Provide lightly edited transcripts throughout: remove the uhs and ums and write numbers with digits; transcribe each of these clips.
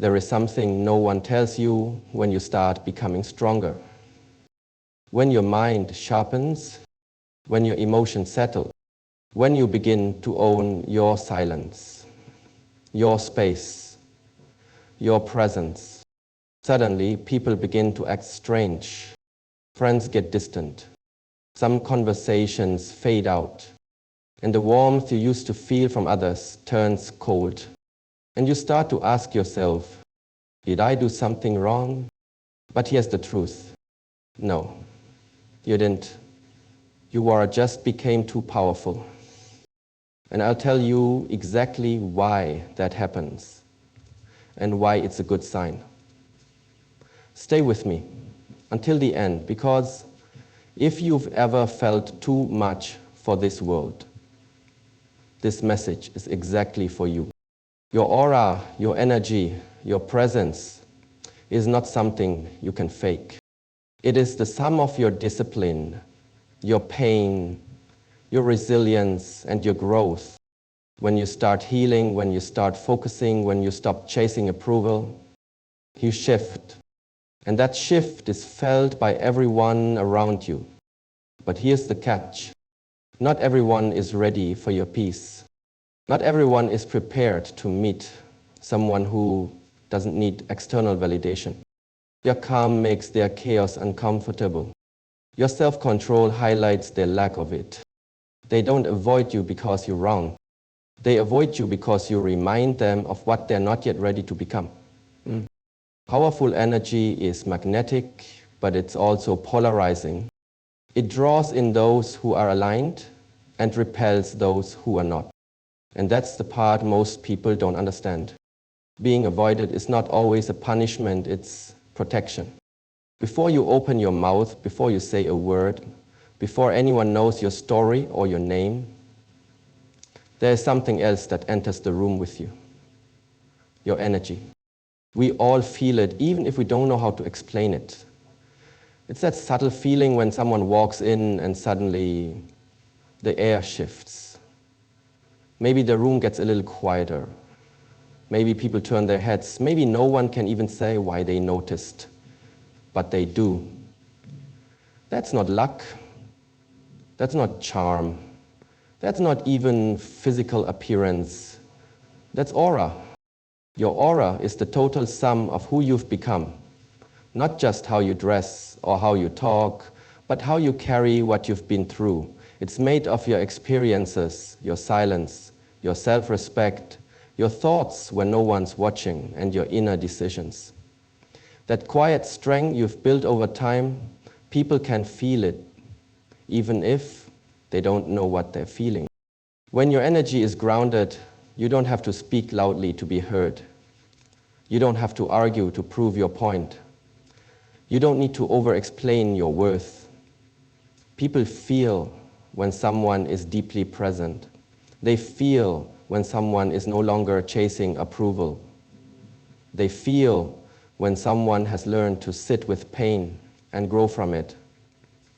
There is something no one tells you when you start becoming stronger. When your mind sharpens, when your emotions settle, when you begin to own your silence, your space, your presence, suddenly people begin to act strange. Friends get distant. Some conversations fade out, and the warmth you used to feel from others turns cold. And you start to ask yourself, did I do something wrong? But here's the truth. No, you didn't. You just became too powerful. And I'll tell you exactly why that happens and why it's a good sign. Stay with me until the end, because if you've ever felt too much for this world, this message is exactly for you. Your aura, your energy, your presence is not something you can fake. It is the sum of your discipline, your pain, your resilience, and your growth. When you start healing, when you start focusing, when you stop chasing approval, you shift. And that shift is felt by everyone around you. But here's the catch. Not everyone is ready for your peace. Not everyone is prepared to meet someone who doesn't need external validation. Your calm makes their chaos uncomfortable. Your self-control highlights their lack of it. They don't avoid you because you're wrong. They avoid you because you remind them of what they're not yet ready to become. Powerful energy is magnetic, but it's also polarizing. It draws in those who are aligned and repels those who are not. And that's the part most people don't understand. Being avoided is not always a punishment, it's protection. Before you open your mouth, before you say a word, before anyone knows your story or your name, there is something else that enters the room with you. Your energy. We all feel it, even if we don't know how to explain it. It's that subtle feeling when someone walks in and suddenly the air shifts. Maybe the room gets a little quieter. Maybe people turn their heads. Maybe no one can even say why they noticed, but they do. That's not luck. That's not charm. That's not even physical appearance. That's aura. Your aura is the total sum of who you've become. Not just how you dress or how you talk, but how you carry what you've been through. It's made of your experiences, your silence, your self-respect, your thoughts when no one's watching, and your inner decisions. That quiet strength you've built over time, people can feel it, even if they don't know what they're feeling. When your energy is grounded, you don't have to speak loudly to be heard. You don't have to argue to prove your point. You don't need to over-explain your worth. People feel when someone is deeply present. They feel when someone is no longer chasing approval. They feel when someone has learned to sit with pain and grow from it,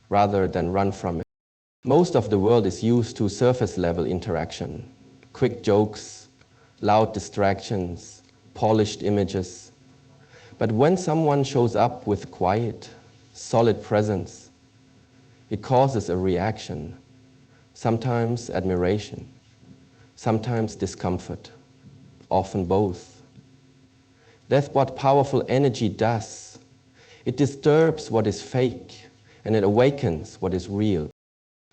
rather than run from it. Most of the world is used to surface-level interaction, quick jokes, loud distractions, polished images. But when someone shows up with quiet, solid presence, it causes a reaction, sometimes admiration, sometimes discomfort, often both. That's what powerful energy does. It disturbs what is fake, and it awakens what is real.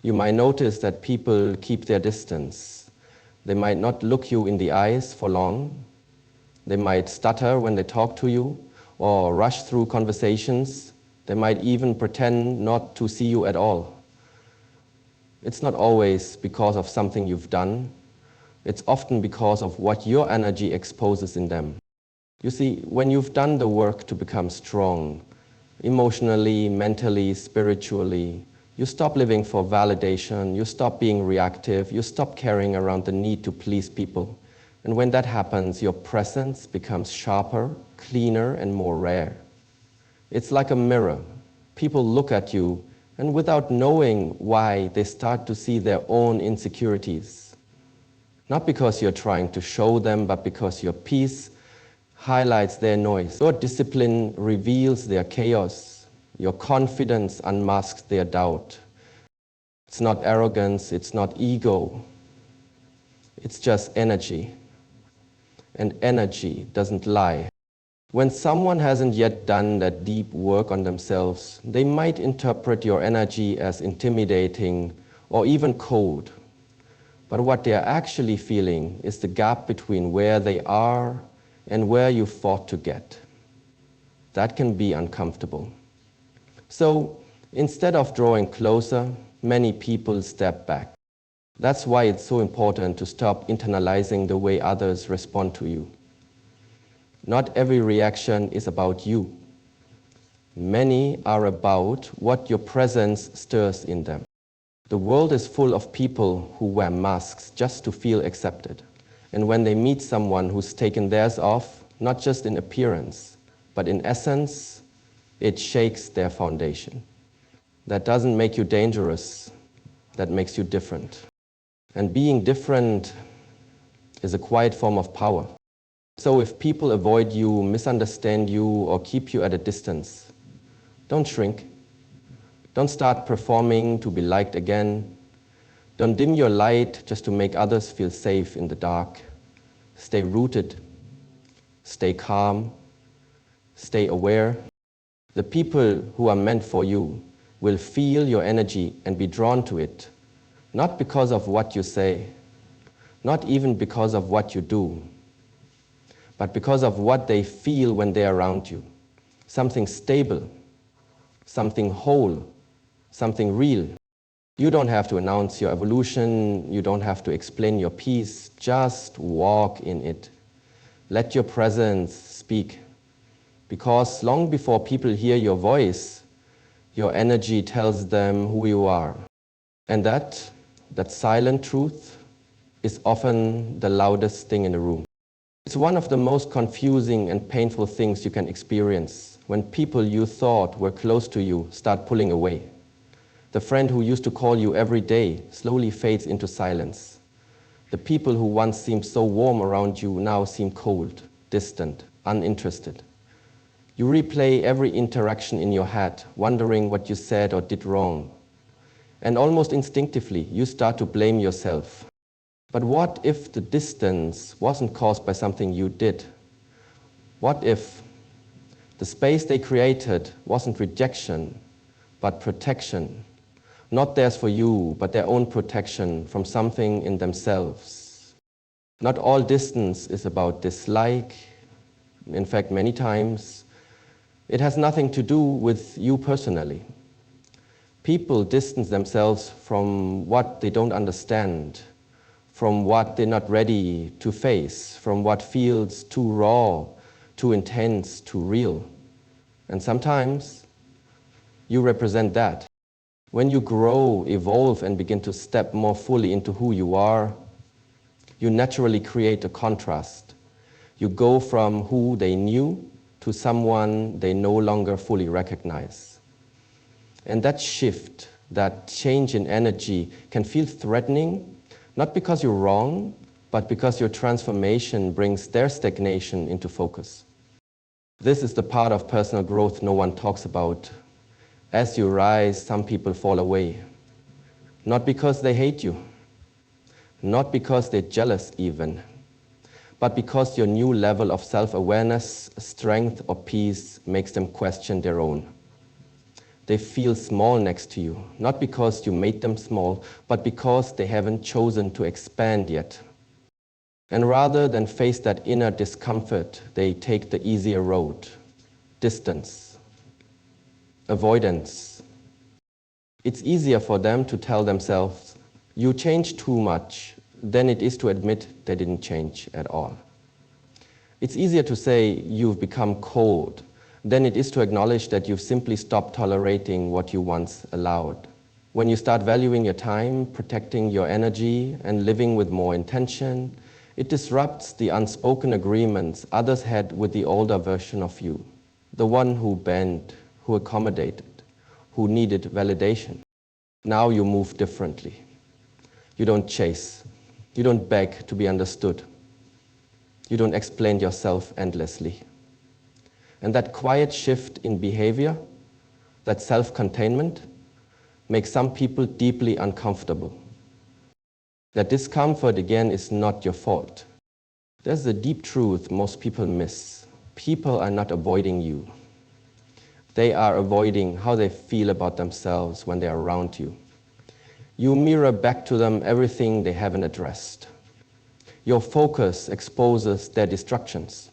You might notice that people keep their distance. They might not look you in the eyes for long. They might stutter when they talk to you or rush through conversations. They might even pretend not to see you at all. It's not always because of something you've done. It's often because of what your energy exposes in them. You see, when you've done the work to become strong, emotionally, mentally, spiritually, you stop living for validation, you stop being reactive, you stop carrying around the need to please people. And when that happens, your presence becomes sharper, cleaner, and more rare. It's like a mirror. People look at you, and without knowing why, they start to see their own insecurities. Not because you're trying to show them, but because your peace highlights their noise. Your discipline reveals their chaos. Your confidence unmasks their doubt. It's not arrogance, it's not ego. It's just energy. And energy doesn't lie. When someone hasn't yet done that deep work on themselves, they might interpret your energy as intimidating or even cold. But what they are actually feeling is the gap between where they are and where you fought to get. That can be uncomfortable. So instead of drawing closer, many people step back. That's why it's so important to stop internalizing the way others respond to you. Not every reaction is about you. Many are about what your presence stirs in them. The world is full of people who wear masks just to feel accepted. And when they meet someone who's taken theirs off, not just in appearance, but in essence, it shakes their foundation. That doesn't make you dangerous, that makes you different. And being different is a quiet form of power. So if people avoid you, misunderstand you, or keep you at a distance, don't shrink. Don't start performing to be liked again. Don't dim your light just to make others feel safe in the dark. Stay rooted, stay calm, stay aware. The people who are meant for you will feel your energy and be drawn to it, not because of what you say, not even because of what you do, but because of what they feel when they're around you. Something stable, something whole, something real. You don't have to announce your evolution, you don't have to explain your piece, just walk in it. Let your presence speak. Because long before people hear your voice, your energy tells them who you are. And that silent truth is often the loudest thing in the room. It's one of the most confusing and painful things you can experience when people you thought were close to you start pulling away. The friend who used to call you every day slowly fades into silence. The people who once seemed so warm around you now seem cold, distant, uninterested. You replay every interaction in your head, wondering what you said or did wrong. And almost instinctively, you start to blame yourself. But what if the distance wasn't caused by something you did? What if the space they created wasn't rejection, but protection? Not theirs for you, but their own protection from something in themselves. Not all distance is about dislike. In fact, many times, it has nothing to do with you personally. People distance themselves from what they don't understand, from what they're not ready to face, from what feels too raw, too intense, too real. And sometimes you represent that. When you grow, evolve, and begin to step more fully into who you are, you naturally create a contrast. You go from who they knew to someone they no longer fully recognize. And that shift, that change in energy can feel threatening, not because you're wrong, but because your transformation brings their stagnation into focus. This is the part of personal growth no one talks about. As you rise, some people fall away. Not because they hate you, not because they're jealous even, but because your new level of self-awareness, strength, or peace makes them question their own. They feel small next to you, not because you made them small, but because they haven't chosen to expand yet. And rather than face that inner discomfort, they take the easier road: distance, avoidance. It's easier for them to tell themselves, you changed too much, than it is to admit they didn't change at all. It's easier to say you've become cold than it is to acknowledge that you've simply stopped tolerating what you once allowed. When you start valuing your time, protecting your energy, and living with more intention, it disrupts the unspoken agreements others had with the older version of you, the one who bent, who accommodated, who needed validation. Now you move differently. You don't chase. You don't beg to be understood. You don't explain yourself endlessly. And that quiet shift in behavior, that self-containment, makes some people deeply uncomfortable. That discomfort, again, is not your fault. There's a deep truth most people miss. People are not avoiding you. They are avoiding how they feel about themselves when they are around you. You mirror back to them everything they haven't addressed. Your focus exposes their distractions.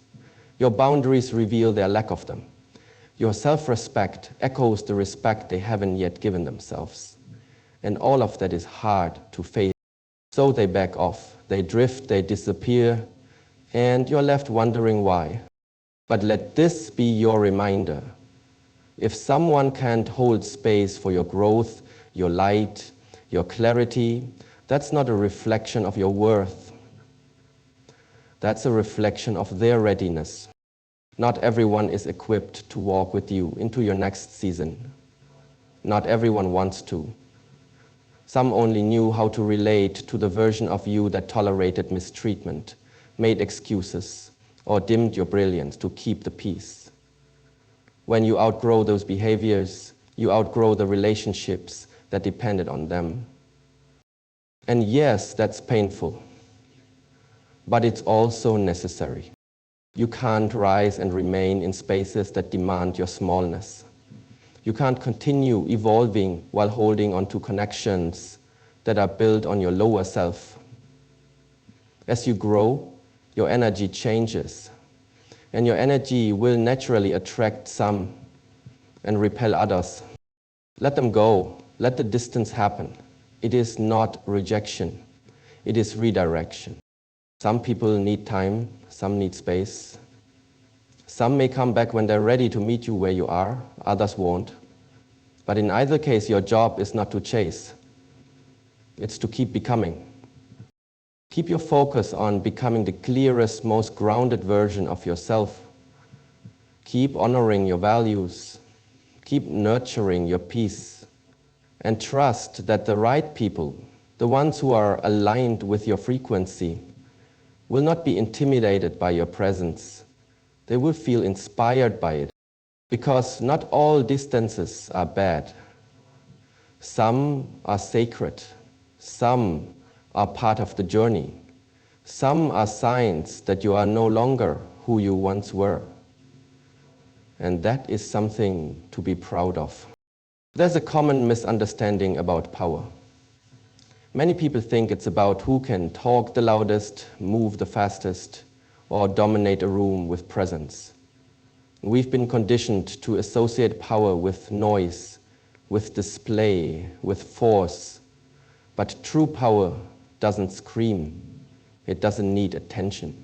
Your boundaries reveal their lack of them. Your self-respect echoes the respect they haven't yet given themselves. And all of that is hard to face. So they back off, they drift, they disappear, and you're left wondering why. But let this be your reminder. If someone can't hold space for your growth, your light, your clarity, that's not a reflection of your worth. That's a reflection of their readiness. Not everyone is equipped to walk with you into your next season. Not everyone wants to. Some only knew how to relate to the version of you that tolerated mistreatment, made excuses, or dimmed your brilliance to keep the peace. When you outgrow those behaviors, you outgrow the relationships that depended on them. And yes, that's painful, but it's also necessary. You can't rise and remain in spaces that demand your smallness. You can't continue evolving while holding on to connections that are built on your lower self. As you grow, your energy changes, and your energy will naturally attract some and repel others. Let them go. Let the distance happen. It is not rejection. It is redirection. Some people need time, some need space. Some may come back when they're ready to meet you where you are, others won't. But in either case, your job is not to chase. It's to keep becoming. Keep your focus on becoming the clearest, most grounded version of yourself. Keep honoring your values. Keep nurturing your peace. And trust that the right people, the ones who are aligned with your frequency, will not be intimidated by your presence. They will feel inspired by it. Because not all distances are bad. Some are sacred. Some are part of the journey. Some are signs that you are no longer who you once were. And that is something to be proud of. There's a common misunderstanding about power. Many people think it's about who can talk the loudest, move the fastest, or dominate a room with presence. We've been conditioned to associate power with noise, with display, with force. But true power doesn't scream. It doesn't need attention.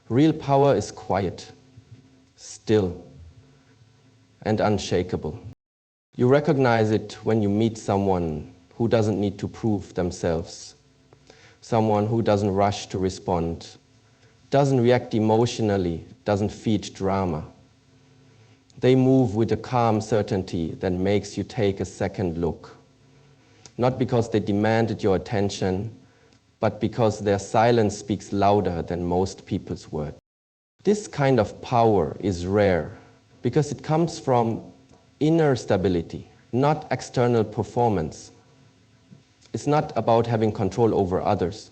Real power is quiet, still, and unshakable. You recognize it when you meet someone who doesn't need to prove themselves, someone who doesn't rush to respond, doesn't react emotionally, doesn't feed drama. They move with a calm certainty that makes you take a second look. Not because they demanded your attention, but because their silence speaks louder than most people's words. This kind of power is rare because it comes from inner stability, not external performance. It's not about having control over others.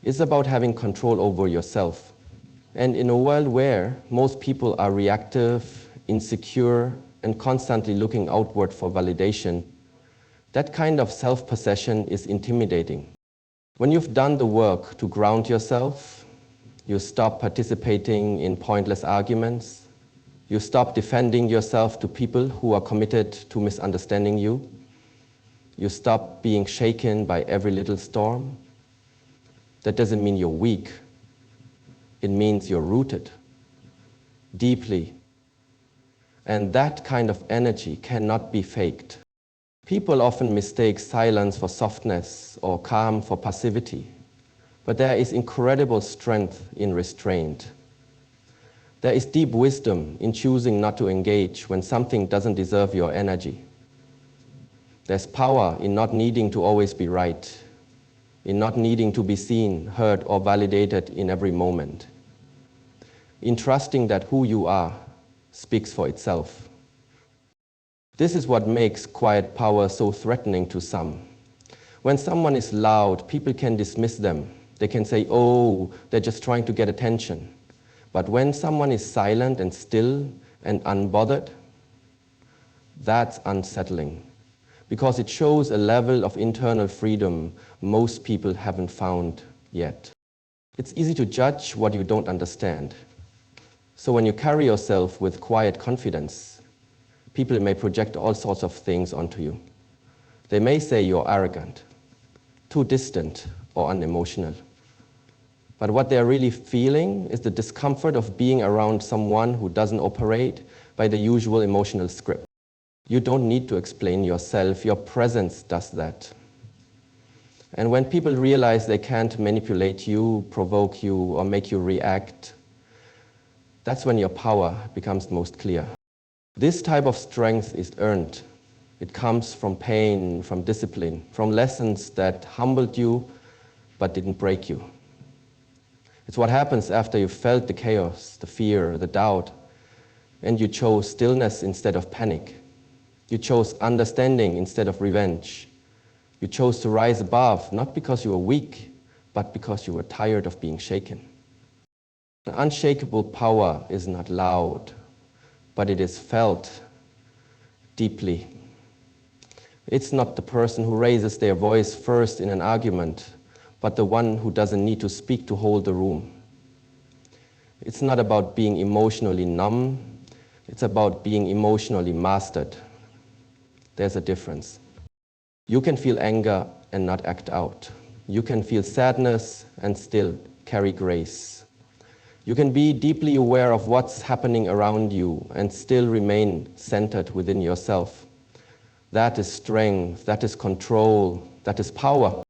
It's about having control over yourself. And in a world where most people are reactive, insecure, and constantly looking outward for validation, that kind of self-possession is intimidating. When you've done the work to ground yourself, you stop participating in pointless arguments, you stop defending yourself to people who are committed to misunderstanding you, you stop being shaken by every little storm. That doesn't mean you're weak. It means you're rooted deeply. And that kind of energy cannot be faked. People often mistake silence for softness or calm for passivity. But there is incredible strength in restraint. There is deep wisdom in choosing not to engage when something doesn't deserve your energy. There's power in not needing to always be right, in not needing to be seen, heard, or validated in every moment, in trusting that who you are speaks for itself. This is what makes quiet power so threatening to some. When someone is loud, people can dismiss them. They can say, oh, they're just trying to get attention. But when someone is silent and still and unbothered, that's unsettling, because it shows a level of internal freedom most people haven't found yet. It's easy to judge what you don't understand. So when you carry yourself with quiet confidence, people may project all sorts of things onto you. They may say you're arrogant, too distant, or unemotional. But what they're really feeling is the discomfort of being around someone who doesn't operate by the usual emotional script. You don't need to explain yourself, your presence does that. And when people realize they can't manipulate you, provoke you, or make you react, that's when your power becomes most clear. This type of strength is earned. It comes from pain, from discipline, from lessons that humbled you but didn't break you. It's what happens after you felt the chaos, the fear, the doubt, and you chose stillness instead of panic. You chose understanding instead of revenge. You chose to rise above, not because you were weak, but because you were tired of being shaken. An unshakable power is not loud, but it is felt deeply. It's not the person who raises their voice first in an argument, but the one who doesn't need to speak to hold the room. It's not about being emotionally numb, it's about being emotionally mastered. There's a difference. You can feel anger and not act out. You can feel sadness and still carry grace. You can be deeply aware of what's happening around you and still remain centered within yourself. That is strength, that is control, that is power.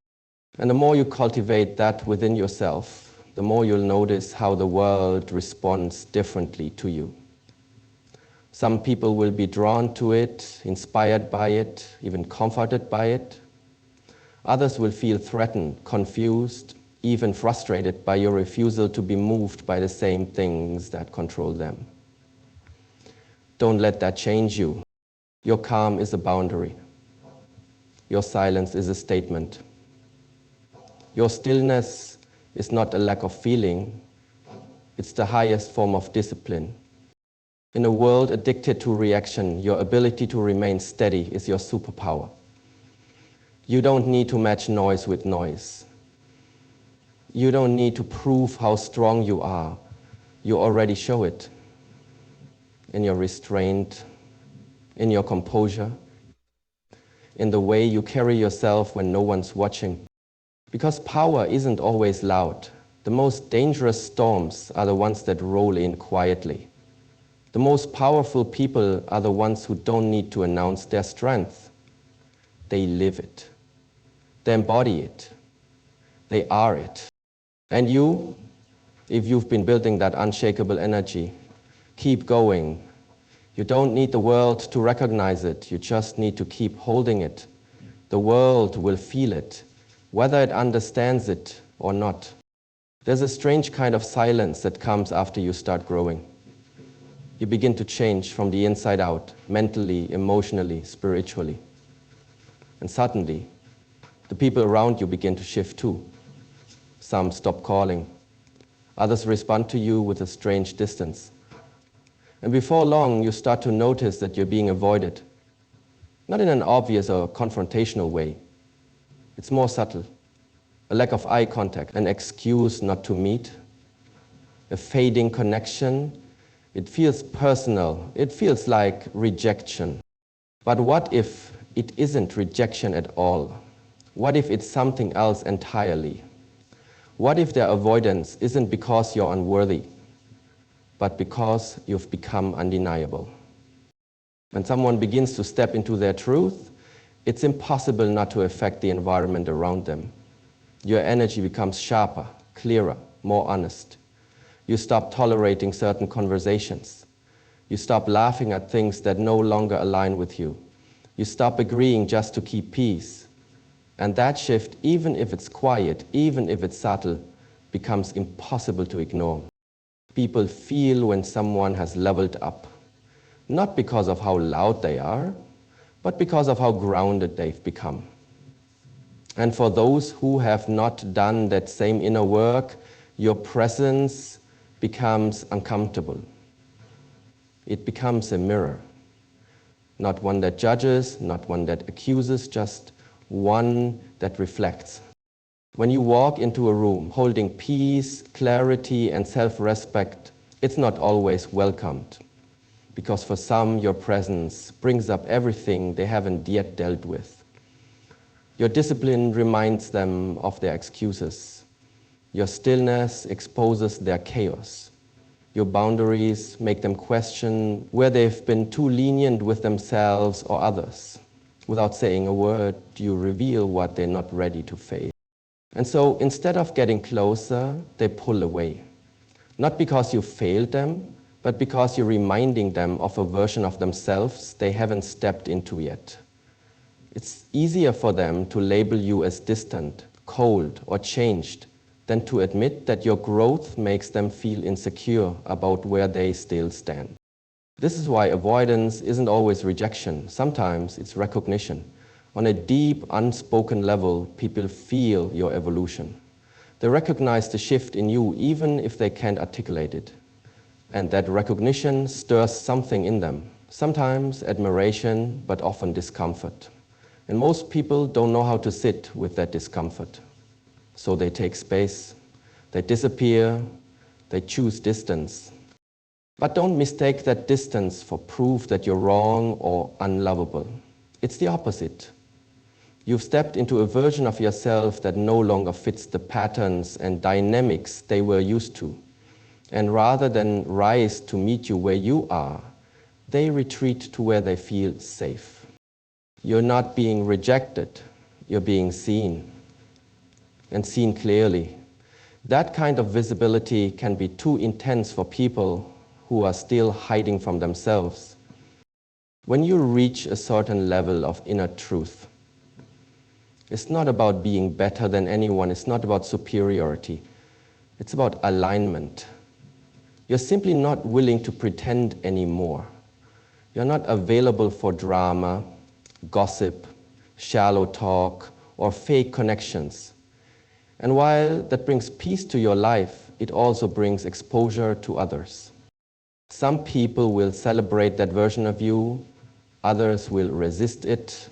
And the more you cultivate that within yourself, the more you'll notice how the world responds differently to you. Some people will be drawn to it, inspired by it, even comforted by it. Others will feel threatened, confused, even frustrated by your refusal to be moved by the same things that control them. Don't let that change you. Your calm is a boundary. Your silence is a statement. Your stillness is not a lack of feeling. It's the highest form of discipline. In a world addicted to reaction, your ability to remain steady is your superpower. You don't need to match noise with noise. You don't need to prove how strong you are. You already show it in your restraint, in your composure, in the way you carry yourself when no one's watching. Because power isn't always loud. The most dangerous storms are the ones that roll in quietly. The most powerful people are the ones who don't need to announce their strength. They live it. They embody it. They are it. And you, if you've been building that unshakable energy, keep going. You don't need the world to recognize it. You just need to keep holding it. The world will feel it, whether it understands it or not. There's a strange kind of silence that comes after you start growing. You begin to change from the inside out, mentally, emotionally, spiritually. And suddenly, the people around you begin to shift too. Some stop calling. Others respond to you with a strange distance. And before long, you start to notice that you're being avoided. Not in an obvious or confrontational way. It's more subtle. A lack of eye contact, an excuse not to meet, a fading connection. It feels personal. It feels like rejection. But what if it isn't rejection at all? What if it's something else entirely? What if their avoidance isn't because you're unworthy, but because you've become undeniable? When someone begins to step into their truth, it's impossible not to affect the environment around them. Your energy becomes sharper, clearer, more honest. You stop tolerating certain conversations. You stop laughing at things that no longer align with you. You stop agreeing just to keep peace. And that shift, even if it's quiet, even if it's subtle, becomes impossible to ignore. People feel when someone has leveled up, not because of how loud they are, but because of how grounded they've become. And for those who have not done that same inner work, your presence becomes uncomfortable. It becomes a mirror. Not one that judges, not one that accuses, just one that reflects. When you walk into a room holding peace, clarity, and self-respect, it's not always welcomed. Because for some, your presence brings up everything they haven't yet dealt with. Your discipline reminds them of their excuses. Your stillness exposes their chaos. Your boundaries make them question where they've been too lenient with themselves or others. Without saying a word, you reveal what they're not ready to face. And so instead of getting closer, they pull away. Not because you failed them, but because you're reminding them of a version of themselves they haven't stepped into yet. It's easier for them to label you as distant, cold, or changed than to admit that your growth makes them feel insecure about where they still stand. This is why avoidance isn't always rejection. Sometimes it's recognition. On a deep, unspoken level, people feel your evolution. They recognize the shift in you even if they can't articulate it. And that recognition stirs something in them. Sometimes admiration, but often discomfort. And most people don't know how to sit with that discomfort. So they take space, they disappear, they choose distance. But don't mistake that distance for proof that you're wrong or unlovable. It's the opposite. You've stepped into a version of yourself that no longer fits the patterns and dynamics they were used to. And rather than rise to meet you where you are, they retreat to where they feel safe. You're not being rejected, you're being seen, and seen clearly. That kind of visibility can be too intense for people who are still hiding from themselves. When you reach a certain level of inner truth, it's not about being better than anyone, it's not about superiority, it's about alignment. You're simply not willing to pretend anymore. You're not available for drama, gossip, shallow talk, or fake connections. And while that brings peace to your life, it also brings exposure to others. Some people will celebrate that version of you, others will resist it.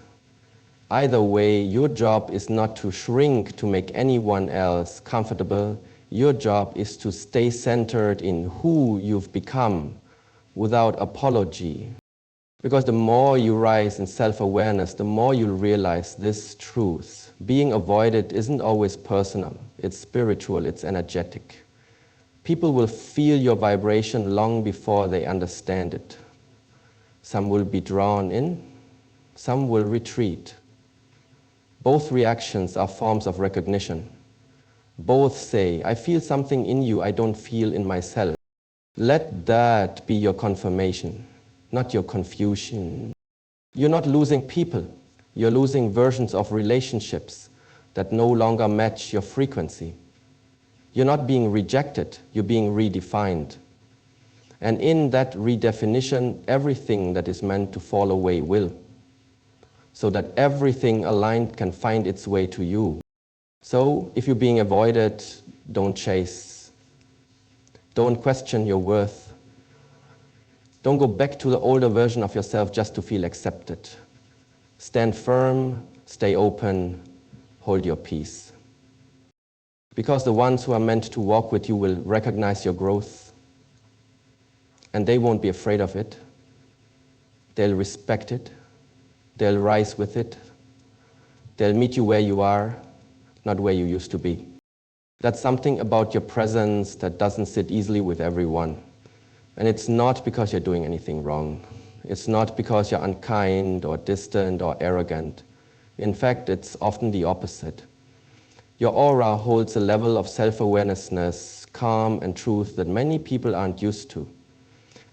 Either way, your job is not to shrink to make anyone else comfortable. Your job is to stay centered in who you've become without apology. Because the more you rise in self-awareness, the more you'll realize this truth. Being avoided isn't always personal. It's spiritual, it's energetic. People will feel your vibration long before they understand it. Some will be drawn in, some will retreat. Both reactions are forms of recognition. Both say, I feel something in you I don't feel in myself. Let that be your confirmation, not your confusion. You're not losing people. You're losing versions of relationships that no longer match your frequency. You're not being rejected, you're being redefined. And in that redefinition, everything that is meant to fall away will. So that everything aligned can find its way to you. So if you're being avoided, don't chase. Don't question your worth. Don't go back to the older version of yourself just to feel accepted. Stand firm, stay open, hold your peace. Because the ones who are meant to walk with you will recognize your growth, and they won't be afraid of it. They'll respect it. They'll rise with it. They'll meet you where you are, not where you used to be. That's something about your presence that doesn't sit easily with everyone. And it's not because you're doing anything wrong. It's not because you're unkind or distant or arrogant. In fact, it's often the opposite. Your aura holds a level of self-awareness, calm, and truth that many people aren't used to.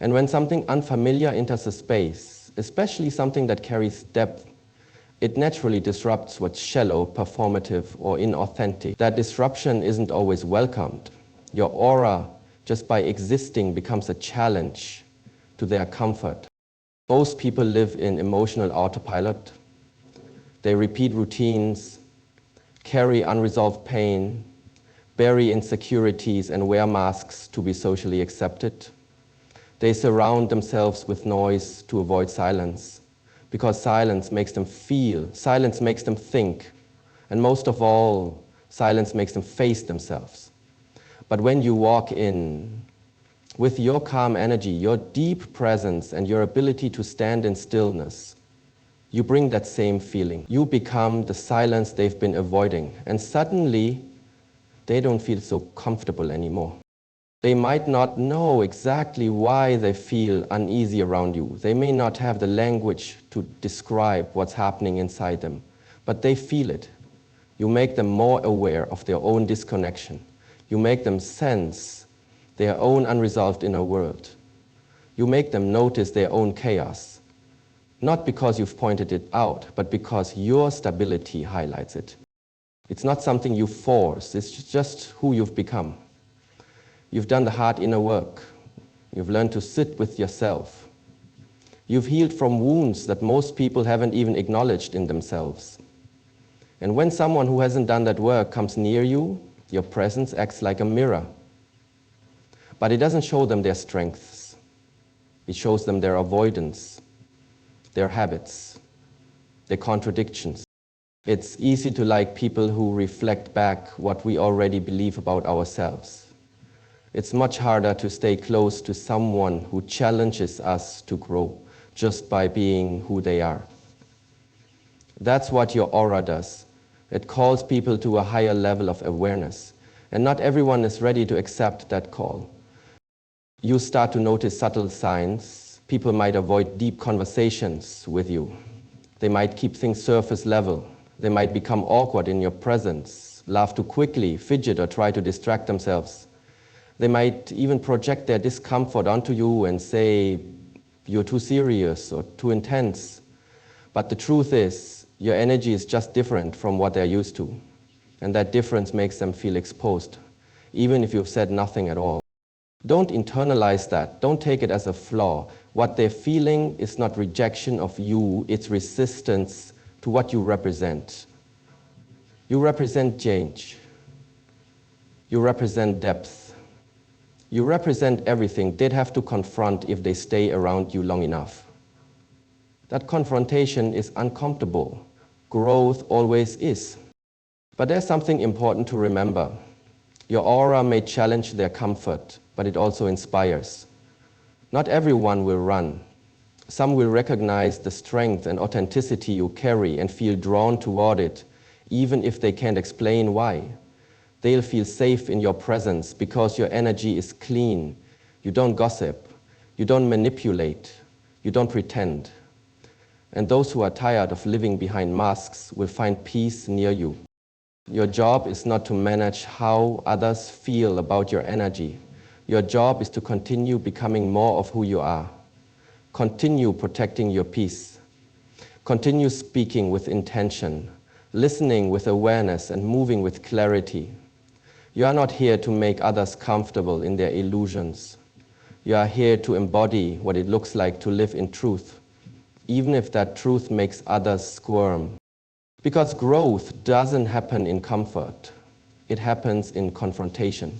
And when something unfamiliar enters a space, especially something that carries depth, It naturally disrupts what's shallow, performative, or inauthentic. That disruption isn't always welcomed. Your aura, just by existing, becomes a challenge to their comfort. Most people live in emotional autopilot. They repeat routines, carry unresolved pain, bury insecurities, and wear masks to be socially accepted. They surround themselves with noise to avoid silence, because silence makes them feel, silence makes them think, and most of all, silence makes them face themselves. But when you walk in with your calm energy, your deep presence, and your ability to stand in stillness, you bring that same feeling. You become the silence they've been avoiding, and suddenly they don't feel so comfortable anymore. They might not know exactly why they feel uneasy around you. They may not have the language to describe what's happening inside them, but they feel it. You make them more aware of their own disconnection. You make them sense their own unresolved inner world. You make them notice their own chaos, not because you've pointed it out, but because your stability highlights it. It's not something you force, it's just who you've become. You've done the hard inner work. You've learned to sit with yourself. You've healed from wounds that most people haven't even acknowledged in themselves. And when someone who hasn't done that work comes near you, your presence acts like a mirror. But it doesn't show them their strengths. It shows them their avoidance, their habits, their contradictions. It's easy to like people who reflect back what we already believe about ourselves. It's much harder to stay close to someone who challenges us to grow just by being who they are. That's what your aura does. It calls people to a higher level of awareness. And not everyone is ready to accept that call. You start to notice subtle signs. People might avoid deep conversations with you. They might keep things surface level. They might become awkward in your presence, laugh too quickly, fidget, or try to distract themselves. They might even project their discomfort onto you and say, you're too serious or too intense. But the truth is, your energy is just different from what they're used to. And that difference makes them feel exposed, even if you've said nothing at all. Don't internalize that. Don't take it as a flaw. What they're feeling is not rejection of you, it's resistance to what you represent. You represent change. You represent depth. You represent everything they'd have to confront if they stay around you long enough. That confrontation is uncomfortable. Growth always is. But there's something important to remember. Your aura may challenge their comfort, but it also inspires. Not everyone will run. Some will recognize the strength and authenticity you carry and feel drawn toward it, even if they can't explain why. They'll feel safe in your presence because your energy is clean. You don't gossip. You don't manipulate. You don't pretend. And those who are tired of living behind masks will find peace near you. Your job is not to manage how others feel about your energy. Your job is to continue becoming more of who you are. Continue protecting your peace. Continue speaking with intention, listening with awareness, and moving with clarity. You are not here to make others comfortable in their illusions. You are here to embody what it looks like to live in truth, even if that truth makes others squirm. Because growth doesn't happen in comfort. It happens in confrontation.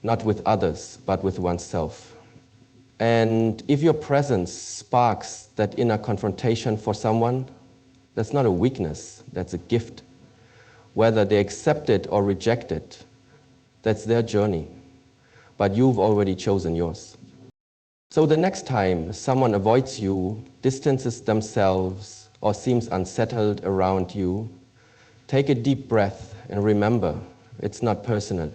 Not with others, but with oneself. And if your presence sparks that inner confrontation for someone, that's not a weakness, that's a gift. Whether they accept it or reject it, that's their journey. But you've already chosen yours. So the next time someone avoids you, distances themselves, or seems unsettled around you, take a deep breath and remember, it's not personal.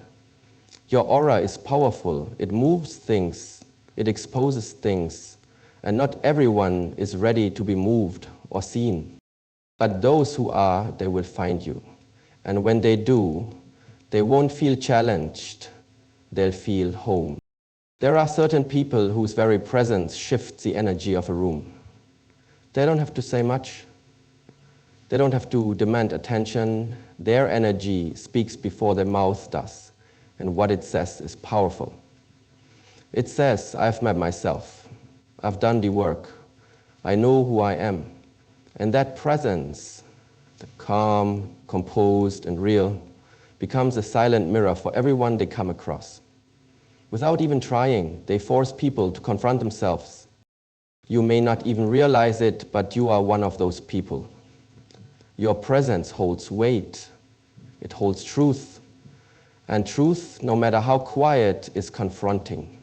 Your aura is powerful. It moves things. It exposes things. And not everyone is ready to be moved or seen. But those who are, they will find you. And when they do, they won't feel challenged. They'll feel home. There are certain people whose very presence shifts the energy of a room. They don't have to say much. They don't have to demand attention. Their energy speaks before their mouth does, and what it says is powerful. It says, I've met myself. I've done the work. I know who I am. And that presence, the calm, composed, and real, becomes a silent mirror for everyone they come across. Without even trying, they force people to confront themselves. You may not even realize it, but you are one of those people. Your presence holds weight. It holds truth. And truth, no matter how quiet, is confronting.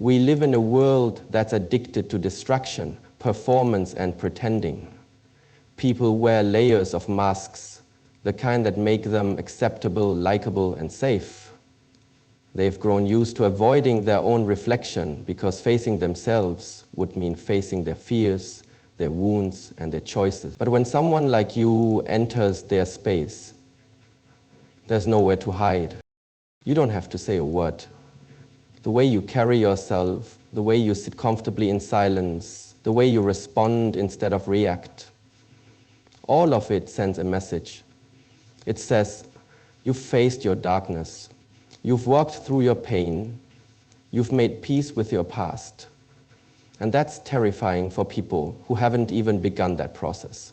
We live in a world that's addicted to distraction, performance, and pretending. People wear layers of masks, the kind that make them acceptable, likable, and safe. They've grown used to avoiding their own reflection because facing themselves would mean facing their fears, their wounds, and their choices. But when someone like you enters their space, there's nowhere to hide. You don't have to say a word. The way you carry yourself, the way you sit comfortably in silence, the way you respond instead of react, all of it sends a message. It says, you've faced your darkness, you've walked through your pain, you've made peace with your past. And that's terrifying for people who haven't even begun that process.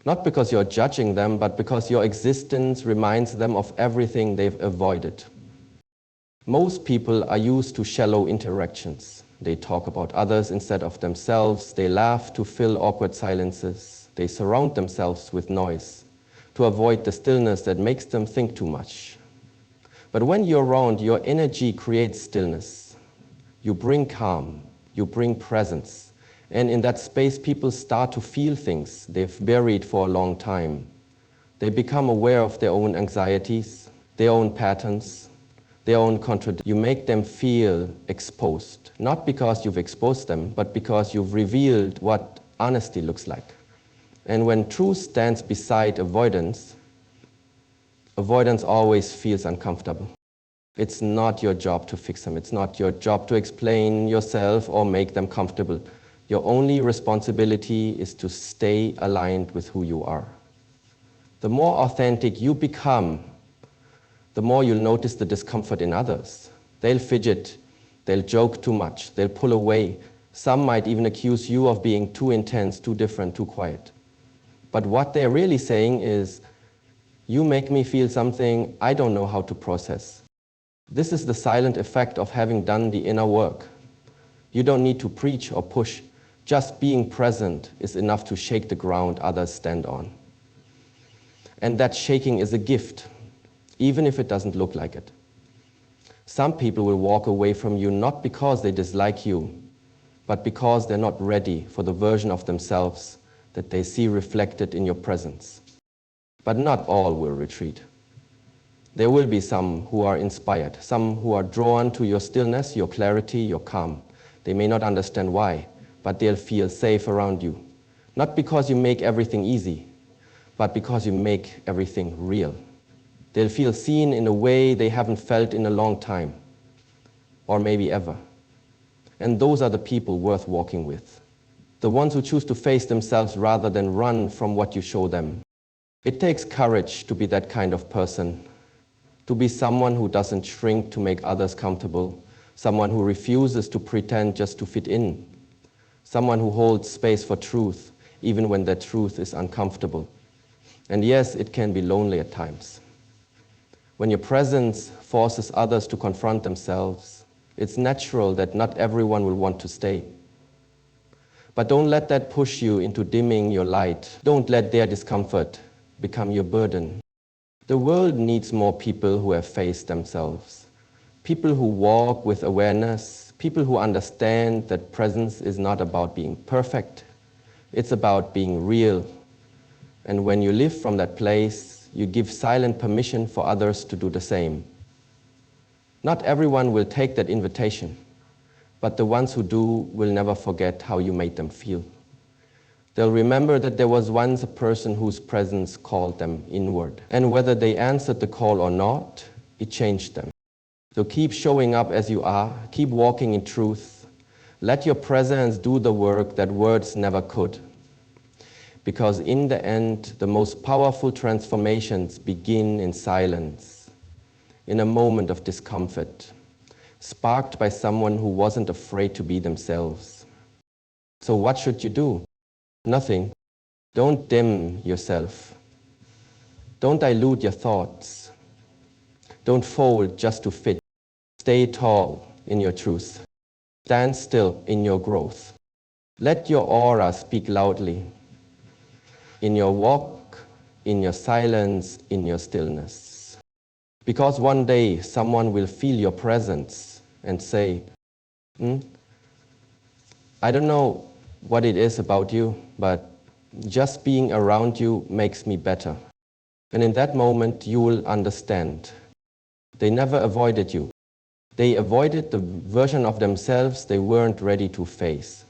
Not because you're judging them, but because your existence reminds them of everything they've avoided. Most people are used to shallow interactions. They talk about others instead of themselves. They laugh to fill awkward silences. They surround themselves with noise to avoid the stillness that makes them think too much. But when you're around, your energy creates stillness. You bring calm. You bring presence. And in that space, people start to feel things they've buried for a long time. They become aware of their own anxieties, their own patterns, their own contradictions. You make them feel exposed, not because you've exposed them, but because you've revealed what honesty looks like. And when truth stands beside avoidance, avoidance always feels uncomfortable. It's not your job to fix them. It's not your job to explain yourself or make them comfortable. Your only responsibility is to stay aligned with who you are. The more authentic you become, the more you'll notice the discomfort in others. They'll fidget, they'll joke too much, they'll pull away. Some might even accuse you of being too intense, too different, too quiet. But what they're really saying is, you make me feel something I don't know how to process. This is the silent effect of having done the inner work. You don't need to preach or push. Just being present is enough to shake the ground others stand on. And that shaking is a gift, even if it doesn't look like it. Some people will walk away from you not because they dislike you, but because they're not ready for the version of themselves that they see reflected in your presence. But not all will retreat. There will be some who are inspired, some who are drawn to your stillness, your clarity, your calm. They may not understand why, but they'll feel safe around you. Not because you make everything easy, but because you make everything real. They'll feel seen in a way they haven't felt in a long time, or maybe ever. And those are the people worth walking with. The ones who choose to face themselves rather than run from what you show them. It takes courage to be that kind of person, to be someone who doesn't shrink to make others comfortable, someone who refuses to pretend just to fit in, someone who holds space for truth, even when that truth is uncomfortable. And yes, it can be lonely at times. When your presence forces others to confront themselves, it's natural that not everyone will want to stay. But don't let that push you into dimming your light. Don't let their discomfort become your burden. The world needs more people who have faced themselves, people who walk with awareness, people who understand that presence is not about being perfect, it's about being real. And when you live from that place, you give silent permission for others to do the same. Not everyone will take that invitation, but the ones who do will never forget how you made them feel. They'll remember that there was once a person whose presence called them inward. And whether they answered the call or not, it changed them. So keep showing up as you are, keep walking in truth. Let your presence do the work that words never could. Because in the end, the most powerful transformations begin in silence, in a moment of discomfort, sparked by someone who wasn't afraid to be themselves. So what should you do? Nothing. Don't dim yourself. Don't dilute your thoughts. Don't fold just to fit. Stay tall in your truth. Stand still in your growth. Let your aura speak loudly. In your walk, in your silence, in your stillness. Because one day someone will feel your presence and say, I don't know what it is about you, but just being around you makes me better. And in that moment, you will understand. They never avoided you. They avoided the version of themselves they weren't ready to face.